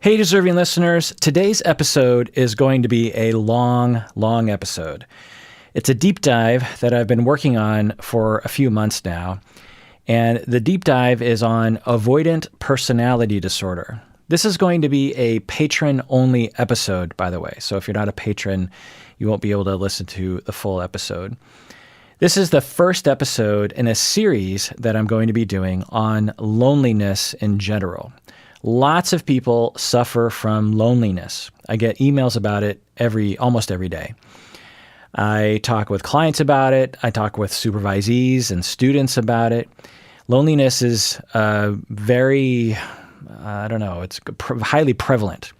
Hey, deserving listeners. Today's episode is going to be a long episode. It's a deep dive that I've been working on for a few months now. And the deep dive is on avoidant personality disorder. This is going to be a patron-only episode, by the way. So if you're not a patron, you won't be able to listen to the full episode. This is the first episode in a series that I'm going to be doing on loneliness in general. Lots of people suffer from loneliness. I get emails about it almost every day. I talk with clients about it. I talk with supervisees and students about it. Loneliness is it's highly prevalent.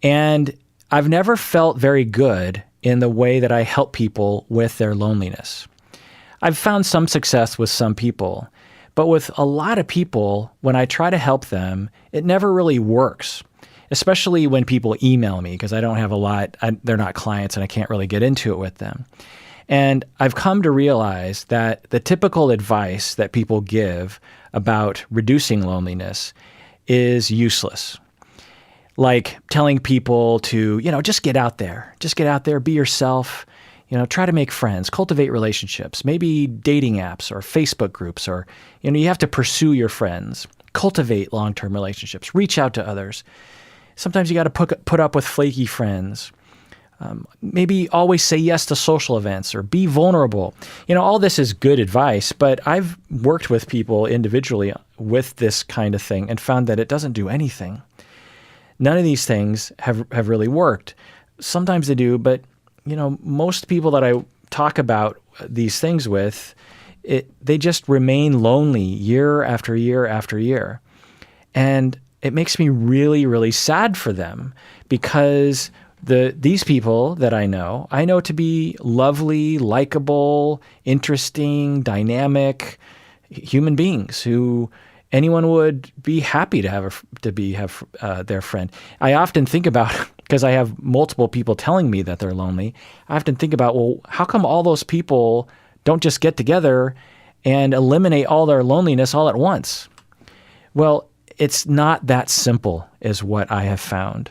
And I've never felt very good in the way that I help people with their loneliness. I've found some success with some people, but with a lot of people, when I try to help them, it never really works, especially when people email me because I don't have a lot. They're not clients and I can't really get into it with them. And I've come to realize that the typical advice that people give about reducing loneliness is useless. Like telling people to, just get out there, be yourself. Try to make friends, cultivate relationships, maybe dating apps or Facebook groups, or, you have to pursue your friends, cultivate long-term relationships, reach out to others. Sometimes you got to put up with flaky friends. Maybe always say yes to social events or be vulnerable. All this is good advice, but I've worked with people individually with this kind of thing and found that it doesn't do anything. None of these things have really worked. Sometimes they do, but most people that I talk about these things with, they just remain lonely year after year after year. And it makes me really, really sad for them because these people that I know to be lovely, likable, interesting, dynamic human beings who anyone would be happy to have their friend. I often think about, because I have multiple people telling me that they're lonely, I often think about, well, how come all those people don't just get together and eliminate all their loneliness all at once? Well, it's not that simple, is what I have found.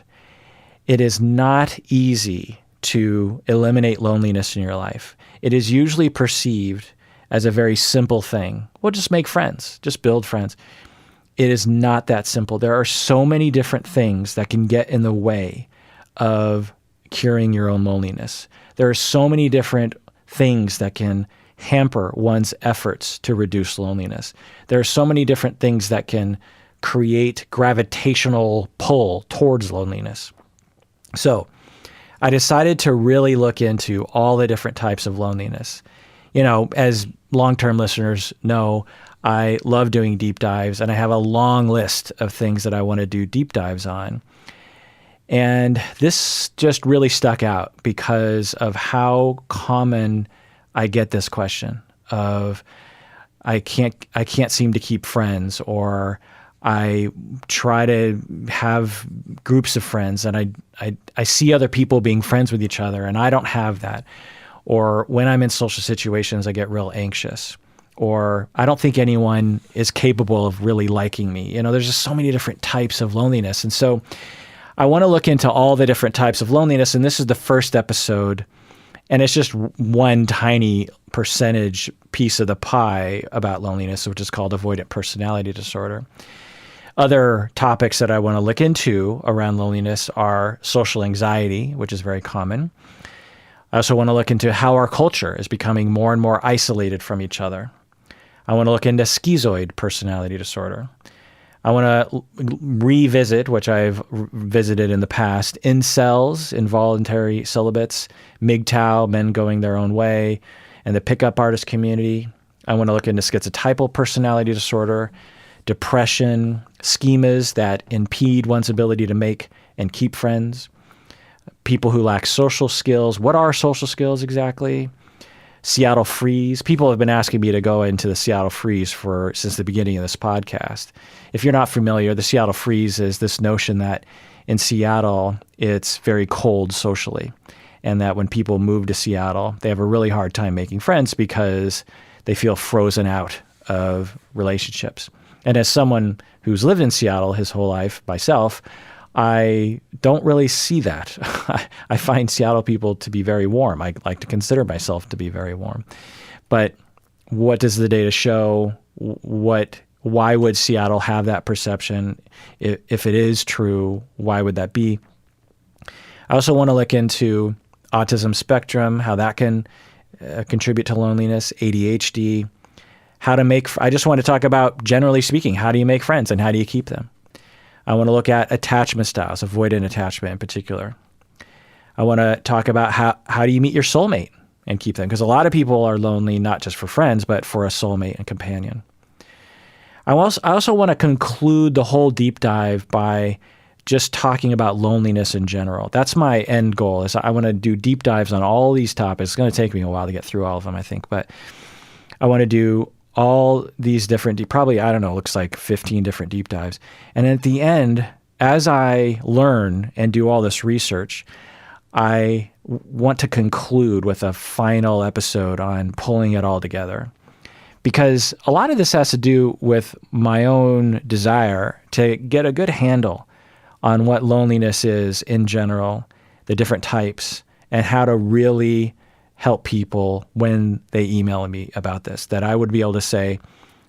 It is not easy to eliminate loneliness in your life. It is usually perceived as a very simple thing. Well, just make friends, just build friends. It is not that simple. There are so many different things that can get in the way of curing your own loneliness. There are so many different things that can hamper one's efforts to reduce loneliness. There are so many different things that can create gravitational pull towards loneliness. So I decided to really look into all the different types of loneliness. As long-term listeners know, I love doing deep dives, and I have a long list of things that I want to do deep dives on. And this just really stuck out because of how common I get this question of I can't seem to keep friends, or I try to have groups of friends and I see other people being friends with each other and I don't have that. Or when I'm in social situations, I get real anxious. Or I don't think anyone is capable of really liking me. There's just so many different types of loneliness. And so I want to look into all the different types of loneliness. And this is the first episode. And it's just one tiny percentage piece of the pie about loneliness, which is called avoidant personality disorder. Other topics that I want to look into around loneliness are social anxiety, which is very common. I also want to look into how our culture is becoming more and more isolated from each other. I want to look into schizoid personality disorder. I want to revisit, which I've visited in the past, incels, involuntary celibates, MGTOW, men going their own way, and the pickup artist community. I want to look into schizotypal personality disorder, depression, schemas that impede one's ability to make and keep friends, people who lack social skills. What are social skills exactly? Seattle Freeze. People have been asking me to go into the Seattle Freeze since the beginning of this podcast. If you're not familiar, the Seattle Freeze is this notion that in Seattle, it's very cold socially, and that when people move to Seattle, they have a really hard time making friends because they feel frozen out of relationships. And as someone who's lived in Seattle his whole life, myself, I don't really see that. I find Seattle people to be very warm. I like to consider myself to be very warm. But what does the data show? Why would Seattle have that perception? If it is true, why would that be? I also want to look into autism spectrum, how that can contribute to loneliness, ADHD, I just want to talk about, generally speaking, how do you make friends and how do you keep them? I want to look at attachment styles, avoidant attachment in particular. I want to talk about how do you meet your soulmate and keep them? Because a lot of people are lonely, not just for friends, but for a soulmate and companion. I also want to conclude the whole deep dive by just talking about loneliness in general. That's my end goal, is I want to do deep dives on all these topics. It's going to take me a while to get through all of them, I think, but I want to do all these different, probably, I don't know, looks like 15 different deep dives. And at the end, as I learn and do all this research, I want to conclude with a final episode on pulling it all together. Because a lot of this has to do with my own desire to get a good handle on what loneliness is in general, the different types, and how to really help people when they email me about this, that I would be able to say,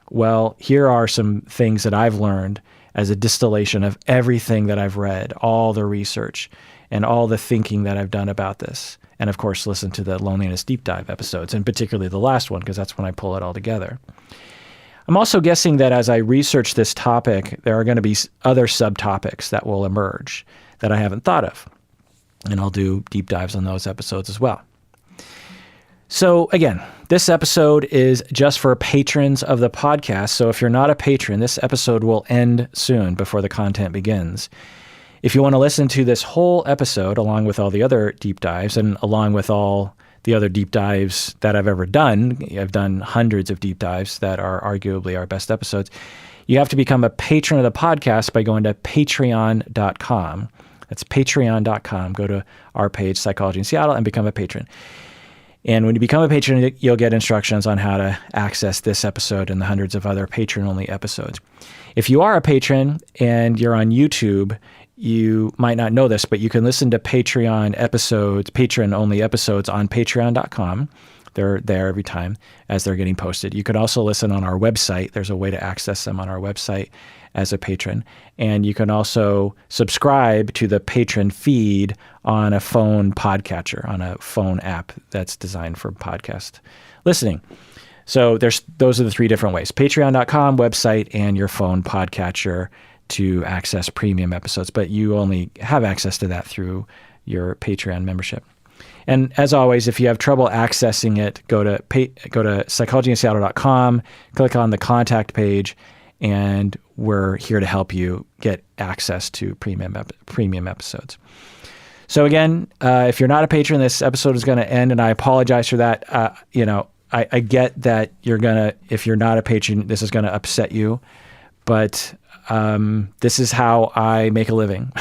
well, here are some things that I've learned as a distillation of everything that I've read, all the research and all the thinking that I've done about this. And of course, listen to the loneliness deep dive episodes, and particularly the last one, because that's when I pull it all together. I'm also guessing that as I research this topic, there are going to be other subtopics that will emerge that I haven't thought of. And I'll do deep dives on those episodes as well. So again, this episode is just for patrons of the podcast. So if you're not a patron, this episode will end soon before the content begins. If you want to listen to this whole episode, along with all the other deep dives and along with all the other deep dives that I've ever done, I've done hundreds of deep dives that are arguably our best episodes, you have to become a patron of the podcast by going to patreon.com. That's patreon.com. Go to our page, Psychology in Seattle, and become a patron. And when you become a patron, you'll get instructions on how to access this episode and the hundreds of other patron-only episodes. If you are a patron and you're on YouTube, you might not know this, but you can listen to Patreon episodes, patron-only episodes on patreon.com. They're there every time as they're getting posted. You can also listen on our website. There's a way to access them on our website as a patron. And you can also subscribe to the patron feed on a phone podcatcher, on a phone app that's designed for podcast listening. So those are the three different ways: patreon.com, website, and your phone podcatcher to access premium episodes. But you only have access to that through your Patreon membership. And as always, if you have trouble accessing it, go to psychologyinseattle.com, click on the contact page, and we're here to help you get access to premium episodes. So again, if you're not a patron, this episode is going to end, and I apologize for that. I get that if you're not a patron, this is going to upset you, but this is how I make a living.